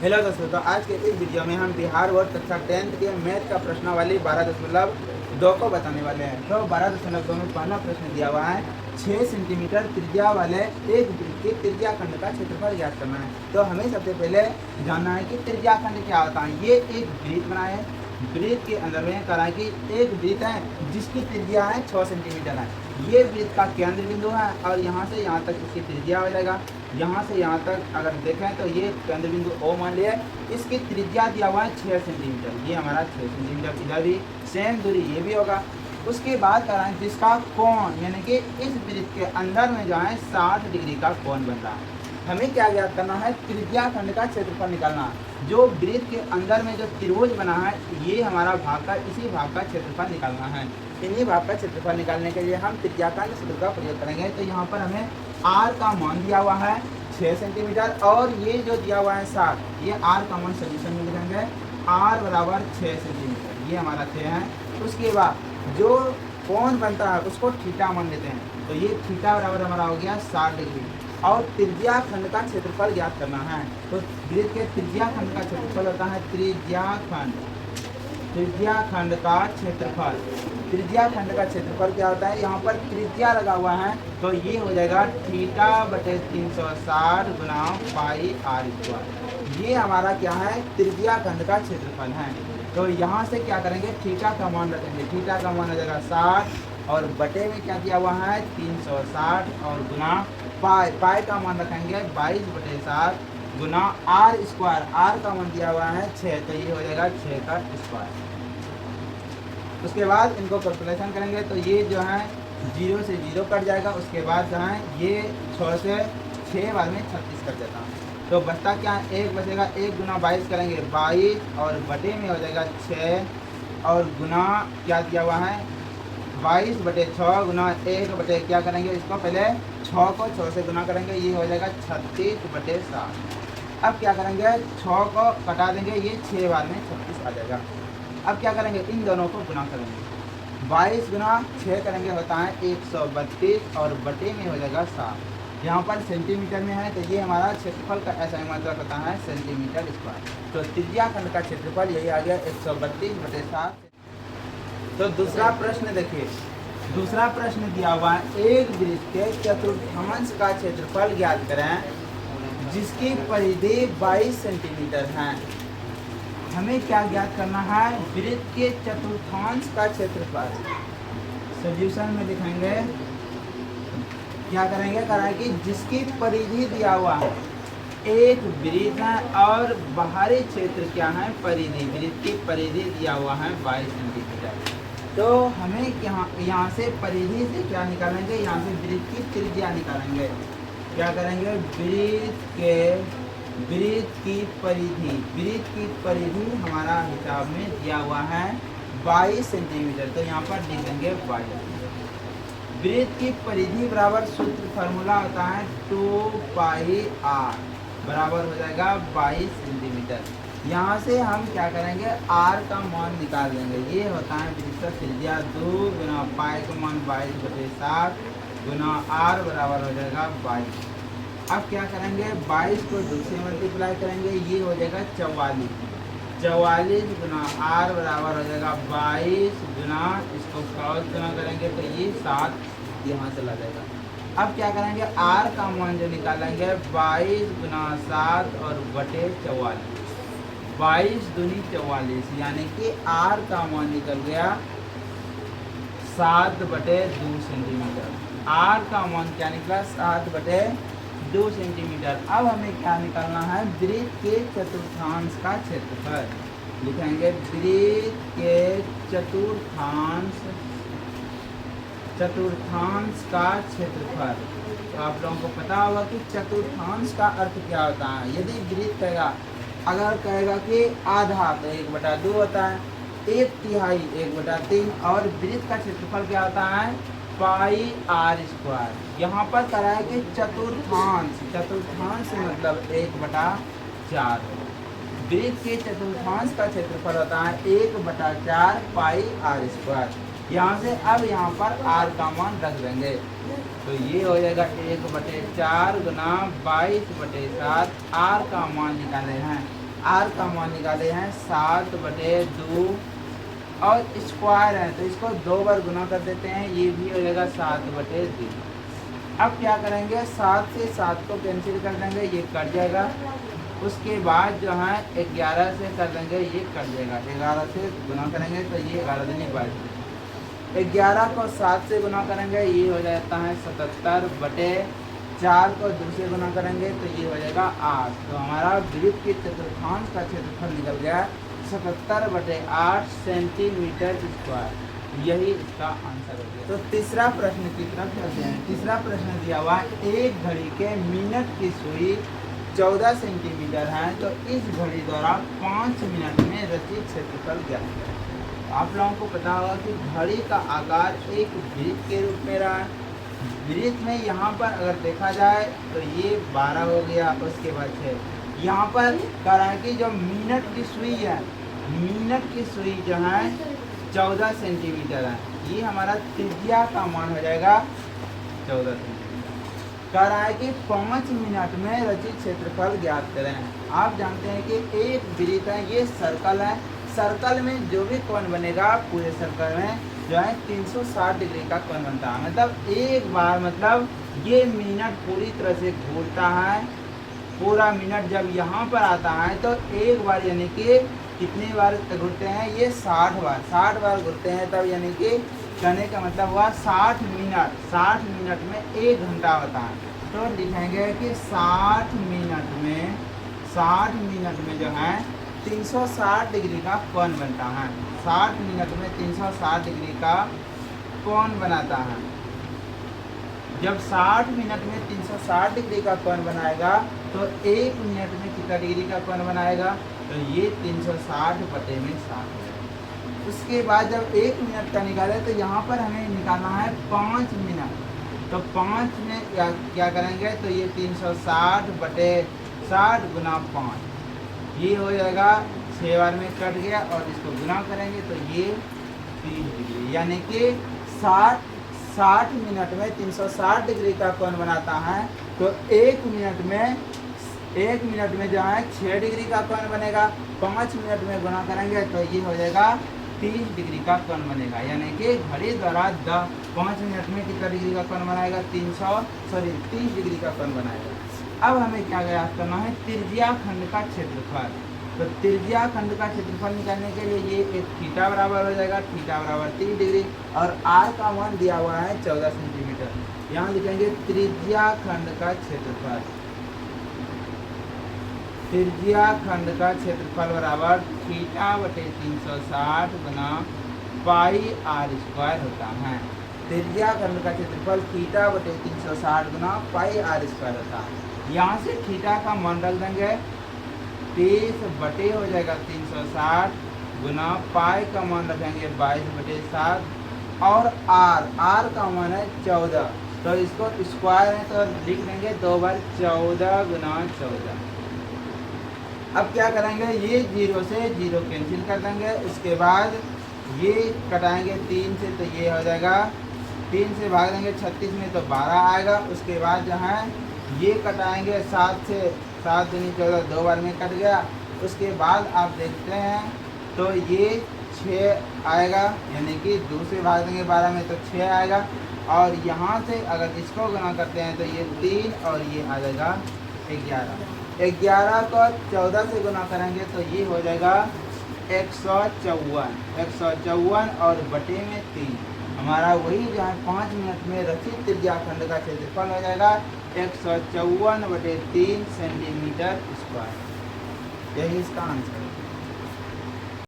Hello दोस्तों, तो आज के इस वीडियो में हम बिहार बोर्ड कक्षा 10th के मैथ का प्रश्नावली 12.2 को बताने वाले हैं। तो 12.2 में पहला प्रश्न दिया हुआ है 6 सेंटीमीटर त्रिज्या वाले एक वृत्त के त्रिज्या खंड का क्षेत्रफल ज्ञात करना है। तो हमें सबसे पहले जानना है कि त्रिज्या खंड क्या होता है। ये एक वृत्त बनाए है, वृत्त के अंदर में करा कि एक वृत्त है जिसकी त्रिज्या है 6 सेंटीमीटर है। ये वृत्त का केंद्र बिंदु है और यहाँ से यहाँ तक इसकी त्रिज्या हो जाएगा। यहाँ से यहाँ तक अगर देखें तो ये केंद्र बिंदु O मान लिया, इसकी त्रिज्या दिया हुआ है 6 सेंटीमीटर। ये हमारा 6 सेंटीमीटर, इधर भी सेम दूरी ये भी होगा। उसके बाद कराएं जिसका कोण यानी कि इस वृत्त के अंदर में जो है 60 डिग्री का कोण बन रहा है। हमें क्या ज्ञात करना है, त्रिज्या खंड का क्षेत्रफल निकालना है। जो वृत्त के अंदर में जो त्रिभुज बना है ये हमारा भाग का, इसी भाग का क्षेत्रफल निकालना है। इन्हीं भाग का क्षेत्रफल निकालने के लिए हम त्रिज्याखंड सूत्र का प्रयोग करेंगे। तो यहाँ पर हमें r का मान दिया हुआ है 6 सेंटीमीटर और ये जो दिया हुआ है 60, ये r का मान सोल्यूशन में लिखेंगे। r बराबर 6 सेंटीमीटर, ये हमारा 6 है। उसके बाद जो कोण बनता है उसको थीटा मान लेते हैं। तो ये थीटा बराबर हमारा हो गया 60 डिग्री। और त्रिज्या खंड का क्षेत्रफल ज्ञात करना है। तो वृत्त के त्रिज्या खंड का क्षेत्रफल होता है त्रिज्या खंड का क्षेत्रफल। त्रिज्या खंड का क्षेत्रफल क्या होता है, यहाँ पर त्रिज्या लगा हुआ है तो ये हो जाएगा थीटा बटे 360 गुना पाई r स्क्वायर। ये हमारा क्या है, त्रिज्या खंड का क्षेत्रफल है। तो यहाँ से क्या करेंगे, थीटा का मान रखेंगे। थीटा का मान हो जाएगा 60 और बटे में क्या दिया हुआ है 360 और गुना पाई का मान रखेंगे 22 बटे 7 गुना r स्क्वायर। r का मान दिया हुआ है 6, तो ये हो जाएगा 6 का स्क्वायर। उसके बाद इनको कैलकुलेशन करेंगे तो ये जो है 0 से 0 कट जाएगा। उसके बाद जो है ये 6 से 6 बार में 36 कट जाता है। तो बचता क्या है, 1 बचेगा। 1 गुना 22 करेंगे 22 और बटे में हो जाएगा 6 और गुना क्या दिया हुआ है 22 बटे 6 गुना 1 बटे क्या करेंगे, इसको पहले 6 को 6 से गुना करेंगे, ये हो जाएगा 36 बटे 7। अब क्या करेंगे, 6 को कटा देंगे, ये 6 बार में 36 आ जाएगा। अब क्या करेंगे, इन दोनों को गुना करेंगे। 22 गुना 6 करेंगे होता है 132 और बटे में हो जाएगा 7। यहाँ पर सेंटीमीटर में है तो ये हमारा क्षेत्रफल का ऐसा मात्रा होता है सेंटीमीटर स्क्वायर। तो त्रिज्या खंड का क्षेत्रफल यही आ गया 132 बटे 7। तो दूसरा प्रश्न देखिए, दूसरा प्रश्न दिया हुआ है एक वृत्त के चतुर्थांश का क्षेत्रफल ज्ञात करें जिसकी परिधि 22 सेंटीमीटर है। हमें क्या ज्ञात करना है, वृत्त के चतुर्थांश का क्षेत्रफल। सॉल्यूशन में लिखेंगे, क्या करेंगे, कि जिसकी परिधि दिया हुआ है एक वृत्त है और बाहरी क्षेत्र क्या है, परिधि। वृत्त की परिधि दिया हुआ है 22 सेंटीमीटर। तो हमें यहाँ से परिधि से क्या निकालेंगे, यहाँ से वृत्त की त्रिज्या निकालेंगे। क्या करेंगे, वृत्त की परिधि हमारा हिसाब में दिया हुआ है 22 सेंटीमीटर। तो यहाँ पर लिख देंगे 22। वृत्त की परिधि बराबर सूत्र फार्मूला होता है 2 पाई r बराबर हो जाएगा 22 सेंटीमीटर। यहाँ से हम क्या करेंगे, r का मान निकाल देंगे। ये होता है वृत्त का त्रिज्या 2 गुना पाई का मान 22 बटे 7 गुना r बराबर हो जाएगा 22। अब क्या करेंगे, 22 को 2 से मल्टीप्लाई करेंगे, ये हो जाएगा 44। 44 गुना r बराबर हो जाएगा 22 गुना, इसको क्रॉस गुना करेंगे तो ये 7 यहाँ चला जाएगा। अब क्या करेंगे, r का मान जो निकालेंगे 22 गुना 7 और बटे 44। 22 दूनी 44 यानी कि r का मान निकल गया 7 बटे 2 सेंटीमीटर। r का मान क्या निकला, 7 बटे 2 सेंटीमीटर। अब हमें क्या निकालना है, वृत्त के चतुर्थांश का क्षेत्रफल। लिखेंगे वृत्त के चतुर्थांश का क्षेत्रफल। तो आप लोगों को पता होगा कि चतुर्थांश का अर्थ क्या होता है। यदि वृत्त कहेगा, अगर कहेगा कि आधा तो 1/2 होता है, 1/3 1/3 और वृत्त का क्षेत्रफल क्या होता है पाई r स्क्वायर। यहाँ पर करा है कि चतुर्थांश मतलब 1/4। वृत्त के चतुर्थांश का क्षेत्रफल होता है 1/4 पाई r स्क्वायर। यहाँ से अब यहाँ पर r का मान रख देंगे तो ये हो जाएगा 1/4 गुना 22/7। r का मान निकाले हैं आर का मान निकाले हैं 7/2 और स्क्वायर है तो इसको 2 बार गुना कर देते हैं, ये भी हो जाएगा 7/2। अब क्या करेंगे 7 से 7 को कैंसिल कर देंगे, ये कट जाएगा। उसके बाद जो है 11 से कर देंगे, ये कट जाएगा। 11 से गुना करेंगे तो ये 11 दूनी 22। 11 को 7 से गुना करेंगे, ये हो जाता है 77/4 को 2 से गुना करेंगे तो ये हो जाएगा 8। तो हमारा वृत्त के चतुर्थांश का क्षेत्रफल निकल गया 77/8 सेंटीमीटर स्क्वायर। यही इसका आंसर हो गया। तो तीसरा प्रश्न की तरफ चलते हैं। तीसरा प्रश्न दिया हुआ एक घड़ी के मिनट की सुई 14 सेंटीमीटर है तो इस घड़ी द्वारा 5 मिनट में रचित क्षेत्रफल क्या है। आप लोगों को पता होगा कि घड़ी का आकार एक वृत्त के रूप में रहा है। वृत्त में यहाँ पर अगर देखा जाए तो ये 12 हो गया, उसके बाद 6। यहाँ पर कह रहा है कि जो मिनट की सुई है, मिनट की सुई जो है 14 सेंटीमीटर है, ये हमारा त्रिज्या का मान हो जाएगा 14 सेंटीमीटर। कह रहा है कि 5 मिनट में रचित क्षेत्रफल ज्ञात करें। आप जानते हैं कि एक वृत्त है, ये सर्कल है, सर्कल में जो भी कोण बनेगा पूरे सर्कल में जो है 360 डिग्री का कोण बनता है। मतलब एक बार मतलब ये मिनट पूरी तरह से घूरता है, पूरा मिनट जब यहाँ पर आता है तो एक बार यानी कि कितनी बार घूरते हैं, ये 60 बार, 60 बार घूरते हैं। तब यानी कि कहने का मतलब हुआ 60 मिनट, 60 मिनट में 1 घंटा होता है। तो लिखेंगे कि 60 मिनट में जो है 360 डिग्री का कोण बनता है। 60 मिनट में 360 डिग्री का कोण बनाता है। जब 60 मिनट में 360 डिग्री का कोण बनाएगा तो 1 मिनट में कितना डिग्री का कोण बनाएगा, तो ये 360/60 है। उसके बाद जब 1 मिनट का निकाले तो यहाँ पर हमें निकालना है 5 मिनट। तो 5 में क्या करेंगे, तो ये 360/60 गुना 5, ये हो जाएगा 6 बार में कट गया और इसको गुना करेंगे तो ये 30 डिग्री, यानी कि 60 मिनट में 360 डिग्री का कोण बनाता है। तो 1 मिनट में जो है 6 डिग्री का कोण बनेगा। 5 मिनट में गुना करेंगे तो ये हो जाएगा 30 डिग्री का कोण बनेगा। यानी कि घड़ी द्वारा 5 मिनट में कितना डिग्री का कोण बनाएगा, 30 डिग्री का कोण बनाएगा। अब हमें क्या ज्ञात करना है, त्रिज्या खंड का क्षेत्रफल। तो त्रिज्या खंड का क्षेत्रफल निकालने के लिए ये एक थीटा बराबर हो जाएगा, थीटा बराबर 30 डिग्री और आर का मान दिया हुआ है 14 सेंटीमीटर। यहाँ लिखेंगे त्रिज्या खंड का क्षेत्रफल। त्रिज्या खंड का क्षेत्रफल बराबर θ/360 गुना πr² होता है। त्रिज्या खंड का क्षेत्रफल θ/360 गुना πr² होता है। यहाँ से थीटा का मान रख देंगे 30 बटे हो जाएगा 360 गुना पाई का मान रखेंगे 22/7 और आर का मान है 14। तो इसको स्क्वायर है तो लिख देंगे 2 बार 14 गुना 14। अब क्या करेंगे, ये 0 से 0 कैंसिल कर देंगे। उसके बाद ये कटाएंगे 3 से तो ये हो जाएगा, 3 से भाग देंगे 36 में तो 12 आएगा। उसके बाद जो है ये कटाएंगे 7 से, 7 दूनी 14, 2 बार में कट गया। उसके बाद आप देखते हैं तो ये 6 आएगा, यानी कि 2 से भाग देंगे 12 में तो 6 आएगा। और यहाँ से अगर इसको गुना करते हैं तो ये 3 और ये आ जाएगा 11। 11 को 14 से गुना करेंगे तो ये हो जाएगा 154। 154 और बटे में 3, हमारा वही जो है 5 मिनट में रचित त्रिज्या खंड का क्षेत्रफल हो जाएगा 154/3 सेंटीमीटर स्क्वायर। यही इसका आंसर है।